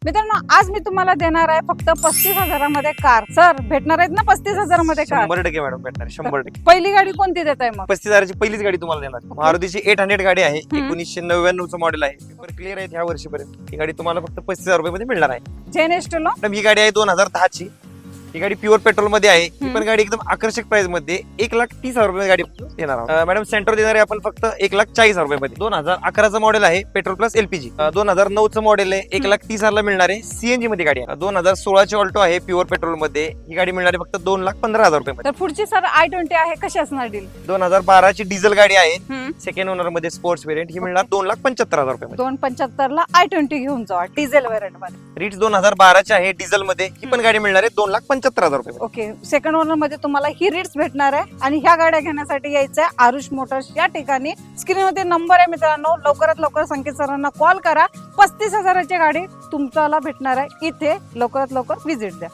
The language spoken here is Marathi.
मित्रांनो आज मी तुम्हाला देणार आहे फक्त 35,000 मध्ये कार. सर भेटणार आहेत ना 35,000 मध्ये कार? 100% मॅडम भेटणार 100%. पहिली गाडी कोणती देत आहे मग? 35,000ची पहिलीच गाडी तुम्हाला देणार. मारुतीची 800 गाडी आहे. 1999 चं मॉडेल आहे. पेपर क्लिअर आहे ह्या वर्षीपर्यंत. ही गाडी तुम्हाला फक्त 35,000 रुपये मध्ये मिळणार आहे. जेन एस्टेलो मॅडम ही गाडी आहे 2010 ची. ही गाडी प्युअर पेट्रोल मध्ये आहे. ही पण गाडी एकदम आकर्षक प्राइस मध्ये 1,30,000 रुपये गाडी देणार आहोत. मॅडम सेंटर देणार आहे आपण फक्त 1,40,000 रुपये मध्ये. 2011चं मॉडेल आहे पेट्रोल प्लस एलपीजी. 2009चं मॉडेल आहे 1,30,000 ला मिळणार आहे. सीएनजी मध्ये गाडी आहे. 2016ची ऑल्टो आहे प्युअर पेट्रोल मध्ये. ही गाडी मिळणार आहे फक्त 2,15,000 रुपये मध्ये. तर पुढची सर i20 आहे, कशी असणार डील? 2012ची डिझेल गाडी आहे सेकंड ओनर मध्ये स्पोर्ट्स वेरियंट. ही मिळणार 2,75,000 रुपये. 2,75 ला i20 घेऊन जावा डिझेल व्हेरियंट मध्ये. रीट्स 2012ची आहे डिझेल मध्ये. ही पण गाडी मिळणार आहे 2,75,000 रुपये. ओके, सेकंड ओनर मध्ये तुम्हाला ही रीट्स भेटणार आहे. आणि ह्या गाड्या घेण्यासाठी यायचं आहे आरुष मोटर्स या ठिकाणी. स्क्रीनवरती नंबर आहे मित्रांनो, लवकरात लवकर संकेत सरांना कॉल करा. 35,000ची गाडी तुमच्याला भेटणार आहे इथे. लवकरात लवकर व्हिजिट द्या.